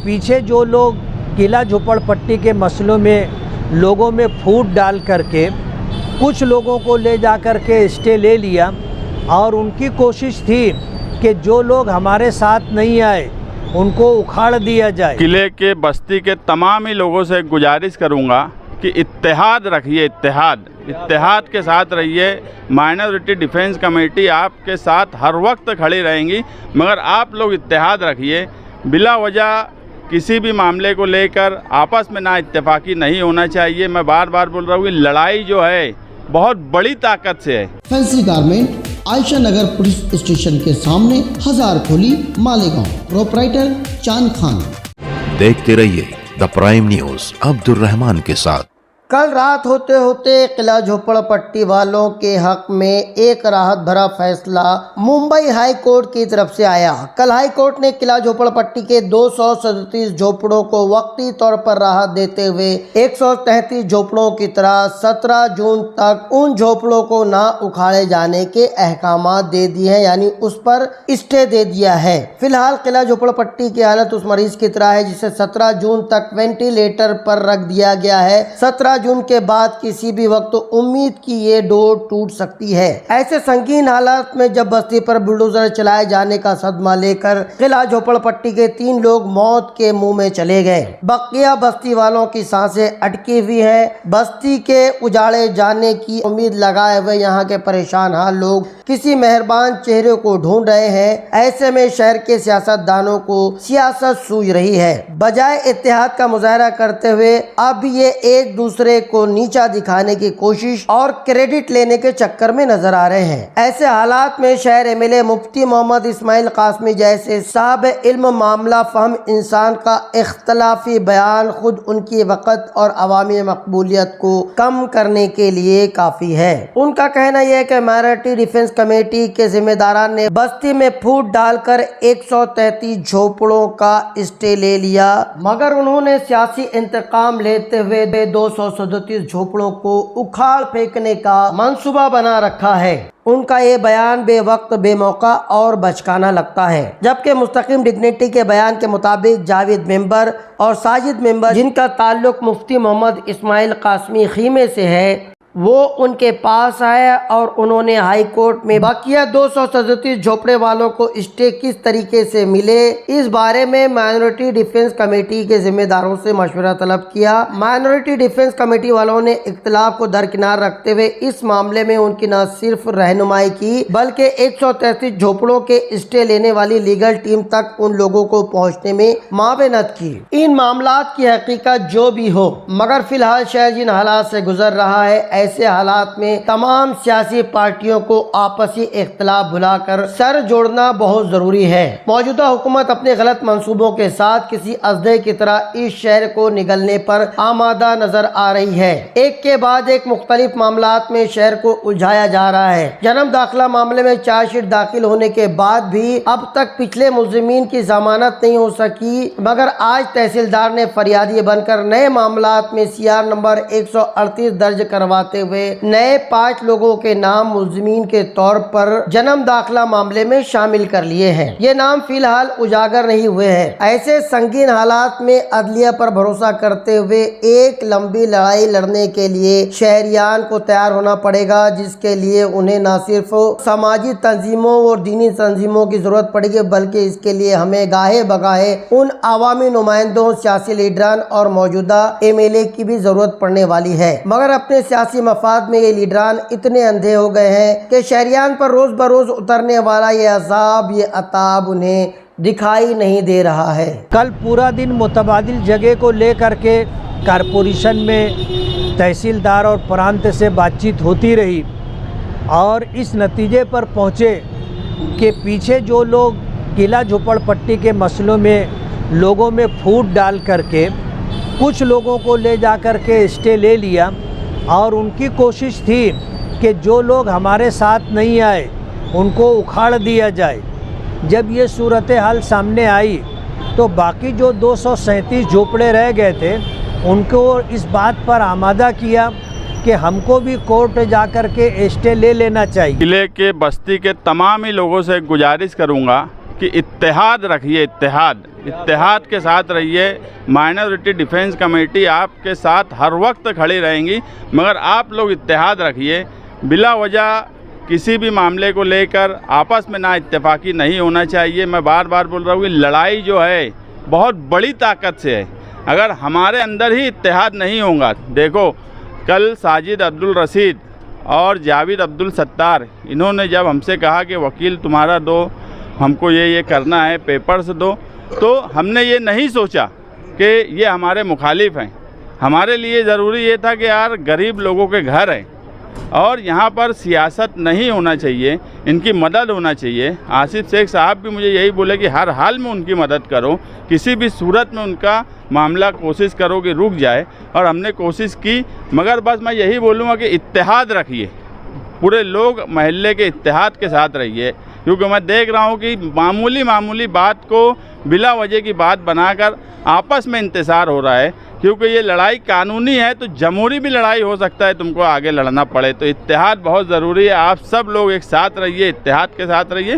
पीछे जो लोग किला झोपड़पट्टी के मसलों में लोगों में फूट डाल करके कुछ लोगों को ले जा कर के स्टे ले लिया और उनकी कोशिश थी कि जो लोग हमारे साथ नहीं आए उनको उखाड़ दिया जाए। किले के बस्ती के तमाम ही लोगों से गुजारिश करूंगा कि इत्तेहाद रखिए, इत्तेहाद के साथ रहिए। माइनॉरिटी डिफेंस कमेटी आपके साथ हर वक्त खड़ी रहेंगी, मगर आप लोग इत्तेहाद रखिए। बिला वजह किसी भी मामले को लेकर आपस में ना इत्तेफाकी नहीं होना चाहिए। मैं बार बार बोल रहा हूँ कि लड़ाई जो है बहुत बड़ी ताकत से है। फैंसी गारमेंट आयशा नगर पुलिस स्टेशन के सामने, हजार खोली, मालेगांव। प्रोपराइटर चांद खान। देखते रहिए the prime news Abdul Rahman के साथ। कल रात होते होते किला झोपड़पट्टी वालों के हक में एक राहत भरा फैसला मुंबई हाई कोर्ट की तरफ से आया। कल हाई कोर्ट ने किला झोपड़पट्टी के 237 झोपड़ों को वक्ती तौर पर राहत देते हुए 133 झोपड़ों की तरह 17 जून तक उन झोपड़ों को ना उखाड़े जाने के अहकामात दे दिए हैं, यानी उस पर स्टे दे दिया है। फिलहाल किला झोपड़पट्टी की हालत उस मरीज की तरह है जिसे 17 जून तक वेंटिलेटर पर रख दिया गया है। 17 जून के बाद किसी भी वक्त तो उम्मीद की ये डोर टूट सकती है। ऐसे संगीन हालात में जब बस्ती पर बुलडोजर चलाए जाने का सदमा लेकर किला झोपड़पट्टी के 3 लोग मौत के मुंह में चले गए, बकिया बस्ती वालों की सांसें अटकी हुई है। बस्ती के उजाड़े जाने की उम्मीद लगाए हुए यहाँ के परेशान हाल लोग किसी मेहरबान चेहरे को ढूंढ रहे हैं। ऐसे में शहर के सियासतदानों को सियासत सूझ रही है। बजाय इत्तेहाद का मुजाहरा करते हुए अब ये एक दूसरे को नीचा दिखाने की कोशिश और क्रेडिट लेने के चक्कर में नजर आ रहे हैं। ऐसे हालात में शहर एमएलए मुफ्ती मोहम्मद इस्माइल कासमी जैसे साहब इल्म मामला फहम इंसान का इख्तलाफी बयान खुद उनकी वक़्त और अवामी मकबूलियत को कम करने के लिए काफी है। उनका कहना यह है कि माइनॉरिटी डिफेंस कमेटी के जिम्मेदारान ने बस्ती में फूट डालकर 133 झोपड़ों का स्टे ले लिया, मगर उन्होंने सियासी इंतकाम लेते हुए 237 झोपड़ों को उखाड़ फेंकने का मंसूबा बना रखा है। उनका ये बयान बेवक्त, बेमौका और बचकाना लगता है। जबकि मुस्तकिम डिग्निटी के बयान के मुताबिक जावेद मेंबर और साजिद मेंबर, जिनका ताल्लुक मुफ्ती मोहम्मद इस्माइल कासमी खीमे से है, वो उनके पास आए और उन्होंने हाई कोर्ट में बकिया 237 झोपड़े वालों को स्टे किस तरीके से मिले, इस बारे में माइनॉरिटी डिफेंस कमेटी के जिम्मेदारों से मशवरा तलब किया। माइनॉरिटी डिफेंस कमेटी वालों ने इख्तिलाफ को दरकिनार रखते हुए इस मामले में उनकी न सिर्फ रहनुमाई की, बल्कि 133 झोपड़ों के स्टे लेने वाली लीगल टीम तक उन लोगों को पहुँचने में मावेनत की। इन मामलात की हकीकत जो भी हो, मगर फिलहाल शहर जिन हालात से गुजर रहा है, ऐसे हालात में तमाम सियासी पार्टियों को आपसी इख्तिलाफ भुलाकर सर जोड़ना बहुत जरूरी है। मौजूदा हुकूमत अपने गलत मंसूबों के साथ किसी अजदे की तरह इस शहर को निगलने पर आमादा नजर आ रही है। एक के बाद एक मुख्तलिफ मामलात में शहर को उलझाया जा रहा है। जन्म दाखिला मामले में चार्जशीट दाखिल होने के बाद भी अब तक पिछले मुल्जिमीन की जमानत नहीं हो सकी, मगर आज तहसीलदार ने फरियादी बनकर नए मामलात में CR नंबर 138 दर्ज करवाते हुए नए 5 लोगों के नाम मुल्जिमीन के तौर पर जन्म दाखिला मामले में शामिल कर लिए हैं। ये नाम फिलहाल उजागर नहीं हुए हैं। ऐसे संगीन हालात में अदलिया पर भरोसा करते हुए एक लंबी लड़ाई लड़ने के लिए शहरियान को तैयार होना पड़ेगा, जिसके लिए उन्हें न सिर्फ समाजी तंजीमों और दीनी तंजीमों की जरूरत पड़ेगी, बल्कि इसके लिए हमें गाहे बगाहे उन आवामी नुमाइंदों, सियासी लीडरान और मौजूदा MLA की भी जरूरत पड़ने वाली है। मगर अपने सियासी मफाद में ये लीडरान इतने अंधे हो गए हैं कि शहरियान पर रोज बरोज उतरने वाला ये अजाब, ये अताब उन्हें दिखाई नहीं दे रहा है। कल पूरा दिन मुतबादिल जगह को लेकर के कारपोरेशन में तहसीलदार और प्रांत से बातचीत होती रही और इस नतीजे पर पहुँचे कि पीछे जो लोग किला झोपड़पट्टी के मसलों में लोगों में फूट डाल करके कुछ लोगों को ले जा कर के स्टे ले लिया और उनकी कोशिश थी कि जो लोग हमारे साथ नहीं आए उनको उखाड़ दिया जाए। जब ये सूरत हाल सामने आई तो बाकी जो 237 झोपड़े रह गए थे उनको इस बात पर आमादा किया कि हमको भी कोर्ट जाकर के स्टे ले लेना चाहिए। किले के बस्ती के तमाम ही लोगों से गुजारिश करूंगा कि इत्तेहाद रखिए, इत्तेहाद के साथ रहिए। माइनॉरिटी डिफेंस कमेटी आपके साथ हर वक्त खड़ी रहेंगी, मगर आप लोग इत्तेहाद रखिए। बिला वजह किसी भी मामले को लेकर आपस में ना इत्तेफाकी नहीं होना चाहिए। मैं बार बार बोल रहा हूँ कि लड़ाई जो है बहुत बड़ी ताकत से है। अगर हमारे अंदर ही इत्तेहाद नहीं होगा, देखो कल साजिद अब्दुल रशीद और जावेद अब्दुल सत्तार, इन्होंने जब हमसे कहा कि वकील तुम्हारा दो, हमको ये करना है, पेपर्स दो, तो हमने ये नहीं सोचा कि ये हमारे मुखालिफ हैं। हमारे लिए ज़रूरी ये था कि यार गरीब लोगों के घर हैं और यहाँ पर सियासत नहीं होना चाहिए, इनकी मदद होना चाहिए। आसिफ शेख साहब भी मुझे यही बोले कि हर हाल में उनकी मदद करो, किसी भी सूरत में उनका मामला कोशिश करो कि रुक जाए, और हमने कोशिश की। मगर बस मैं यही बोलूँगा कि इत्तेहाद रखिए, पूरे लोग महल्ले के इत्तेहाद के साथ रहिए, क्योंकि मैं देख रहा हूँ कि मामूली बात को बिला वजह की बात बनाकर आपस में इंतसार हो रहा है। क्योंकि ये लड़ाई कानूनी है तो जमहूरी भी लड़ाई हो सकता है, तुमको आगे लड़ना पड़े। तो इत्तेहाद बहुत ज़रूरी है। आप सब लोग एक साथ रहिए, इत्तेहाद के साथ रहिए।